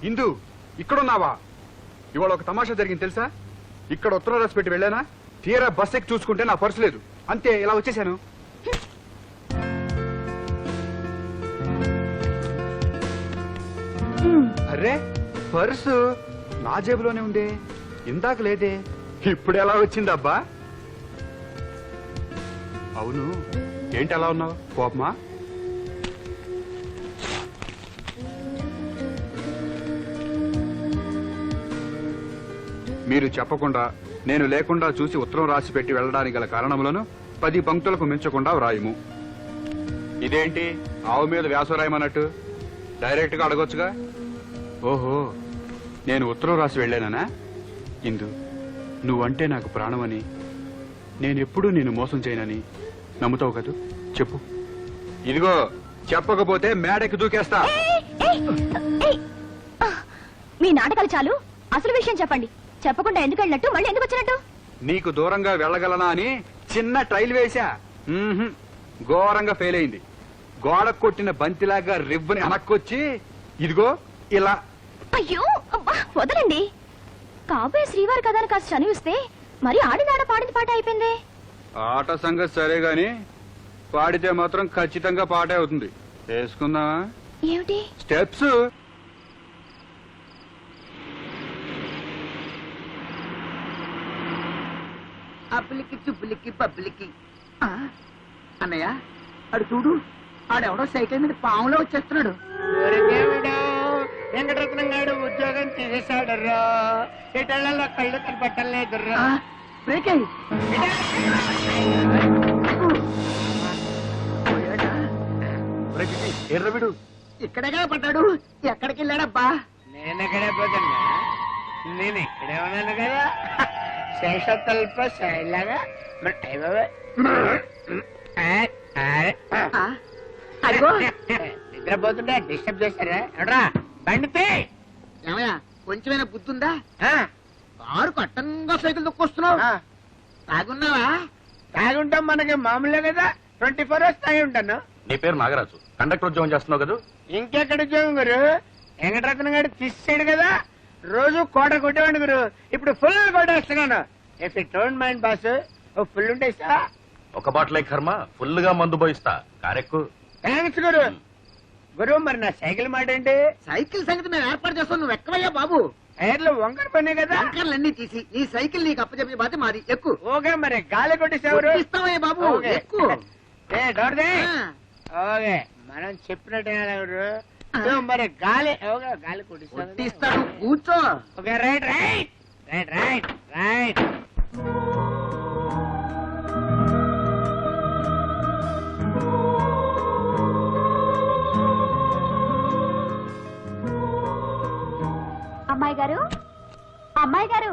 ఇందు ఇక్కడున్నావా? ఇవాళ ఒక తమాషా జరిగింది తెలుసా? ఇక్కడ ఉత్తరం రాసి పెట్టి వెళ్ళానా, తీరా బస్ ఎక్కి చూసుకుంటే నా పర్సు లేదు. అంతే, ఇలా వచ్చేసాను. అరే, పర్సు నా జేబులోనే ఉండే, ఇందాక లేదే, ఇప్పుడు ఎలా వచ్చిందబ్బా? అవును, ఏంటి అలా ఉన్నావు? కోపమా? మీరు చెప్పకుండా నేను లేకుండా చూసి ఉత్తరం రాసి పెట్టి వెళ్ళడానికి గల కారణములను 10 పంక్తులకు మించకుండా వ్రాయము. ఇదేంటి ఆవు మీద వ్యాసం రాయమన్నట్టు? డైరెక్ట్ గా అడగొచ్చుగా. ఓహో, నేను ఉత్తరం రాసి వెళ్ళానా? ఇందు, నువ్వంటే నాకు ప్రాణమని, నేనెప్పుడూ నేను మోసం చేయనని నమ్ముతావు కదూ? చెప్పు. ఇదిగో, చెప్పకపోతే మేడకి దూకేస్తా. మీ నాటకాలు చాలు, అసలు విషయం చెప్పండి. చెప్పకుండా ఎందుకు వెళ్ళినట్టు, మళ్ళీ ఎందుకు వచ్చినట్టు? నీకు దూరంగా వెళ్ళగలనా అని చిన్న ట్రైల్ వేశా. ఘోరంగా ఫెయిల్ అయింది. గోడ కొట్టిన బంతిలాగా రివ్వని అనక్కొచ్చి ఇదిగో ఇలా. అయ్యో, అబ్బా, వదలండి. కాబోయే శ్రీవారి కథను కాస్త చనివిస్తే మరి ఆడినాడ పాడింది పాట అయిపోయింది. ఆట సంగతి సరే గాని, పాడితే మాత్రం ఖచ్చితంగా పాటే అవుతుంది. వేసుకుందామా? ఏమిటి స్టెప్స్? అప్పులికి చుప్పులికి పప్పులికి. అన్నయ్య, అడు చూడు, ఆడెవడో సైకిల్ మీద పాములో వచ్చేస్తున్నాడు. వెంకటరత్నం గారు ఉద్యోగం తీసేశాడర్రా. ఇటళ్లలో కళ్ళు కనపట్టలేదుర్రా. బ్రేక్ అయ్యి. ఎర్రవిడు ఇక్కడేగా పడ్డాడు. ఎక్కడికి వెళ్ళాడబ్బా? నేను ఎక్కడే పోతున్నా, నేను ఇక్కడే ఉన్నాను కదా. శేషతల్ప శైలాగా అదిగో నిద్రపోతుంటే డిస్టర్బ్ చేస్తారా? ఎవడ్రా బండితే? ఏమయ్యా, కొంచెమైనా బుద్ధి ఉందా? కారు కట్టంగా సైకిల్ తొక్కొస్తున్నావు. తాగున్నావా? తాగుంటాం, మనకి మామూలే కదా. 24 hours తాగి ఉంటాను. నీ పేరు నాగరాజు, కండక్టర్ ఉద్యోగం చేస్తున్నావు కదా? ఇంకెక్కడ ఉద్యోగం గురు? వెంకటరత్నం గారు తీసాడు కదా, రోజు కోట కొట్టేవాడి గురు. ఇప్పుడు ఫుల్ కొట్టేస్తున్నాను. If you don't mind boss, full ఉంటే ఇస్తా. ఒక బాటలే కర్మ, ఫుల్ గా మందు పోయిస్తా. కారెక్కు. థ్యాంక్స్ గురు. గురు, మరి నా సైకిల్ మాట ఏంటి? సైకిల్ సంగతి మేము ఏర్పాటు చేస్తాం, నువ్వు ఎక్కవయ్యా బాబు. టైర్లు వంకర పనే కదా. అంకర్లన్నీ తీసి నీ సైకిల్ నీకు అప్పచెప్పే బాధ్యత మాది. ఎక్కు. ఓకే, మరి గాలి కొట్టేసేవారు ఇస్తావయ్యా బాబు. ఓకే. ఎక్కు. డోర్దే. ఓకే, మనం చెప్పినట్టు మరి గాలి. ఓకే, గాలి కొట్టిస్తాను, కూర్చో. Okay, right right right right right. అమ్మాయి గారు, అమ్మాయి గారు,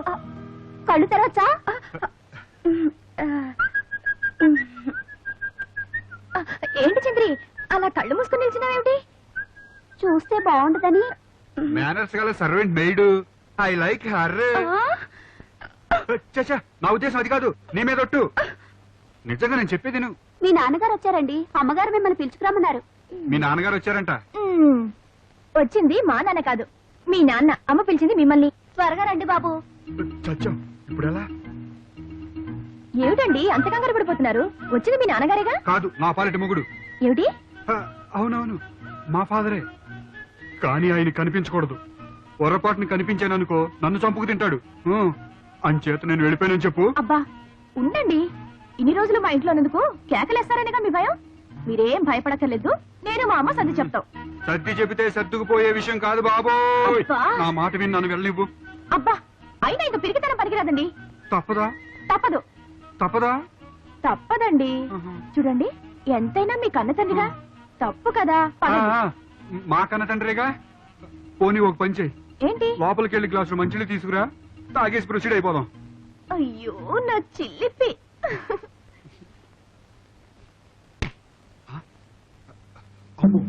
కళ్ళు తెరవచ్చా? ఏంటి చంద్రి, అలా కళ్ళు మూసుకుని నిలిచినావేమిటి? చూస్తే బాగుండదని. మేనర్స్ గల servant maid. I like her. చచ్చా, నా ఉద్దేశం అది కాదు. నీ మీద ఒట్టు. నిజంగా నేను చెప్పేది నువ్వు. మీ నాన్నగారు వచ్చారండి, అమ్మగారు మిమ్మల్ని పిలుచుకురమ్మన్నారు. మీ నాన్నగారు వచ్చారంట. వచ్చింది మా నాన్న కాదు, మీ నాన్న. అమ్మ పిలిచింది మిమ్మల్ని. త్వరగా రండి బాబు. చచ్చా, ఇప్పుడు ఎలా? ఏమిటండి అంత కంగారు పడిపోతున్నారు? వచ్చింది మీ నాన్నగారేగా. కాదు, నా పాలిటి మొగుడు. ఏమిటి? అవునవును, మా ఫాదరే. కానీ ఆయన కనిపించకూడదు. పొరపాటుని కనిపించాననుకో నన్ను చంపుకు తింటాడు. అంచేత నేను వెళ్ళిపోయానని చెప్పు. అబ్బా ఉండండి, ఇన్ని రోజులు మా ఇంట్లో ఉన్నందుకు కేకలేస్తారనేగా మీ భయం. మీరేం భయపడక్కర్లేదు, నేను మా అమ్మ సర్ది చెప్తాం. సర్ది చెబితే సర్దుకుపోయే విషయం కాదు బాబోయ్. అబ్బా. నా మాట విని నన్ను వెళ్ళనివ్వు. అబ్బా, అయినా ఇంక పిరికితనం పనికిరాదండి. తప్పదా? తప్పదు. తప్పదా? తప్పదండి. చూడండి, ఎంతైనా మీ కన్న తండ్రిగా. తప్పు కదా. మా కన్న తండ్రిగా. పోనీ ఒక పని చెయ్యి. ఏంటి? లోపలికి వెళ్ళి గ్లాసులు మంచిని తీసుకురా, తాగేసి ప్రొసీడ్ అయిపోదాం. అయ్యో నా చిల్లిపి. అమ్మో.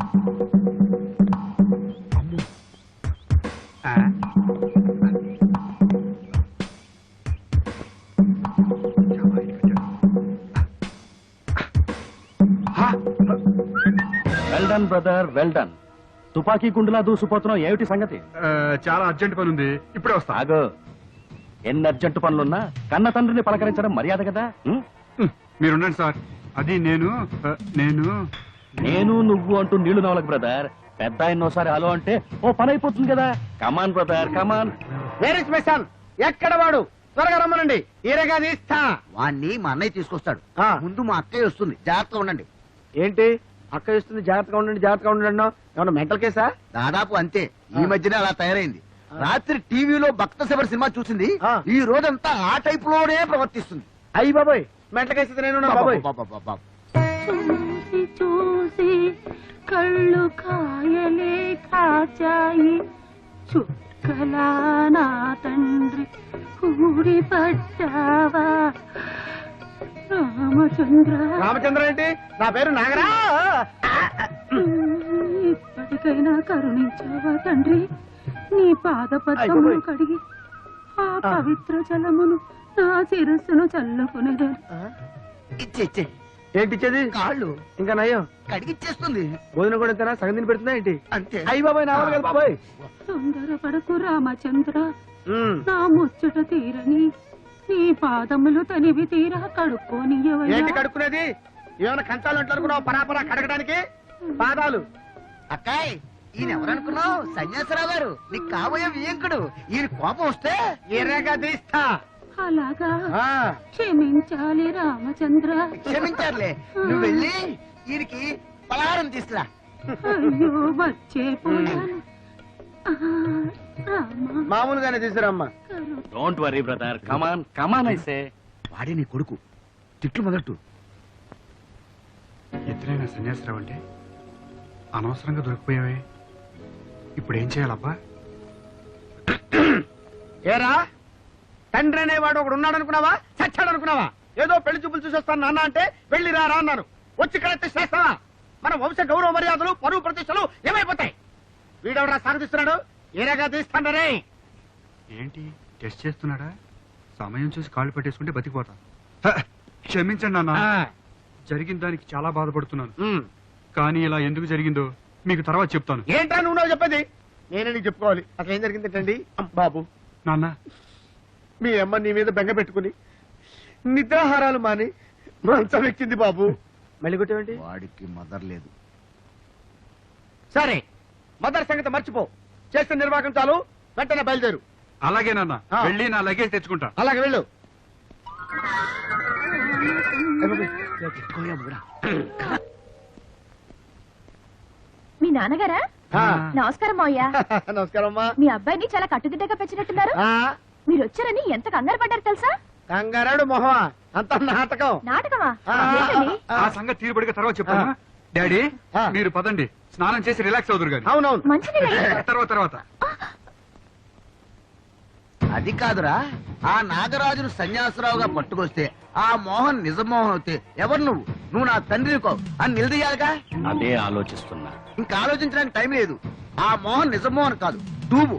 అమ్మో. Well done brother, well done. తుపాకీ గుండులా దూసిపోతున్నావు ఏమిటి సంగతి చాలా అర్జెంట్ పని ఉంది ఇప్పుడే వస్తా ఆగు ఎన్ని అర్జెంటు పనులున్నా కన్న తండ్రిని పలకరించడం మర్యాద కదా ఉం? మీరుండండి సార్ అది నేను నేను నువ్వు అంటూ నీళ్లు నవలకు బ్రదర్ పెద్ద ఆయన్నోసారి హలో అంటే ఓ పని అయిపోతుంది కదా కమాన్ brother come on. Where is my son? ఎక్కడ వాడు? త్వరగా రమ్మనండి. ఈరగా తీస్తా. వాణ్ణి మా అన్నయ్య తీసుకొస్తాడు ఆ. ముందు మా అక్కయ్య వస్తుంది జాగ్రత్తగా ఉండండి. ఏంటి అక్క ఇస్తుంది జాగ్రత్తగా ఉండండి జాగ్రత్తగా ఉండండి అన్నావు? ఏమన్నా మెంటల్ కేసా? దాదాపు అంతే. ఈ మధ్యనే అలా తయారైంది. రాత్రి టీవీలో భక్త శబరి సినిమా చూసింది. ఆ. ఈ రోజంతా ఆ టైప్ లోనే ప్రవర్తిస్తుంది. అయ్యి బాబోయ్ మెంటల్ కేసు నేను బాబోయ్. బాబా. చూసి చూసి కళ్ళు కాయలే కాచాయి చుక్కలా నా తండ్రి ఊడి పడ్డావా రామచంద్ర. రామచంద్ర ఏంటి? నా పేరు నాగరా. ఇప్పటికైనా కరుణించావా తండ్రి? నీ పాదపద్మమును అయ్యో. కడిగి ఆ పవిత్ర జలమును నా శిరస్సును చల్లుకునేదాన్ని. ఇచ్చే ఏంటి ఇచ్చేది? కాళ్ళు ఇంకా నయ్యం కడిగిచ్చేస్తుంది. భోజనం కూడా ఎంతనా సగం తిని పెడుతుందా ఏంటి? అంతే. అయ్యి బాబోయ్ నా వల్ల కాదు బాబోయ్. తొందరపడకు రామచంద్ర, ఉమ్. నా ముచ్చట తీరని నీ పాదములు తనివి తీరా ఏంటి కడుక్కోనియ్యవయ్యా. కడుక్కునేది? ఏమైనా కంచాలు అంటారు కూడా పరాపరా కడగడానికి? పాదాలు. అక్కాయ్ ఈయన ఎవరనుకున్నావు? సన్యాసరావు గారు, నీకు కాబోయే వియంకుడు. ఈయన కోపం వస్తే ఎర్రగా తీస్తా. అలాగా ఆ. క్షమించాలి రామచంద్ర. క్షమించారులే. నువ్వు వెళ్ళి ఈయనకి పలహారం తీసుకురా. అయ్యో వచ్చే పోయాను. ఆ, రామ మామూలుగానే తీసుకురమ్మా. కరు డోంట్ వరీ బ్రదర్ కమాన్ కమాన్ ఐసే. వాడే నీ కొడుకు. తిట్లు మొదట్టు. ఎదురైన సన్యాసరావు అంటే అనవసరంగా దొరికిపోయావే ఇప్పుడు ఏం చేయాలబ్బా? ఏరా తండ్రి అనేవాడు ఒకడు ఉన్నాడు అనుకున్నావా? చచ్చాడు అనుకున్నావా? ఏదో పెళ్లి చూపులు చూసొస్తాను నాన్న అంటే వెళ్ళి రా అన్నాను. వచ్చి కరెక్ట్ చేస్తావా? మన వంశ గౌరవ మర్యాదలు పరువు ప్రతిష్టలు ఏమైపోతాయి? వీడెవడా సాగుతున్నాడు? ఏరగా తీస్తానరే. ఏంటి టెస్ట్ చేస్తున్నాడా? సమయం చూసి కాళ్ళు పెట్టేసుకుంటే బతికిపోతా. హ, క్షమించండి నాన్న. జరిగిన దానికి చాలా బాధపడుతున్నాను. కానీ ఇలా ఎందుకు జరిగిందో మీకు తర్వాత చెప్తాను. ఏంటా నువ్వు నాకు చెప్పేది? నేనే నీకు చెప్పుకోవాలి. అసలు ఏం జరిగిందంటండి బాబు? నాన్న మీ అమ్మ నీ మీద బెంగ పెట్టుకుని నిద్రాహారాలు మాని మంచం ఎక్కింది బాబు. మళ్ళీ కొట్టేవంటి? వాడికి మదర్ లేదు. సరే మదర్ సంగతి మర్చిపో. చేసిన నిర్వాహకం చాలు. వెంటనే బయలుదేరు. అలాగే నాన్న ఆ. వెళ్ళి నా లగేజ్ తెచ్చుకుంటా. అలాగే వెళ్ళు. మీ నాన్నగారా? ఆ. నమస్కారం అయ్యా. నమస్కారం అమ్మా. మీ అబ్బాయిని చాలా కట్టుదిట్టగా పెంచినట్టున్నారు. ఆ, మీరు వచ్చారని ఎంత కంగారు పడ్డారు తెలుసా? కంగారాడు మొహమా అంత నాటకం. నాటకమా? ఆ. ఏంటండి? ఆ సంగతి తీరుబడిగా తర్వాత చెప్తాను. డాడీ ఆ. మీరు పదండి స్నానం చేసి రిలాక్స్ అవుతురు గాని. అవునవును. మంచినీళ్ళ తర్వాత అది కాదురా, ఆ నాగరాజును సన్యాసరావుగా పట్టుకొస్తే ఆ మోహన్ నిజమోహన్ అవుతే ఎవరు నువ్వు? నువ్వు నా తండ్రికో అని నిలదీయాలిగా. అదే ఆలోచిస్తున్నా. ఇంకా ఆలోచించడానికి టైం లేదు. ఆ మోహన్ నిజమోహన్ కాదు, డూబు.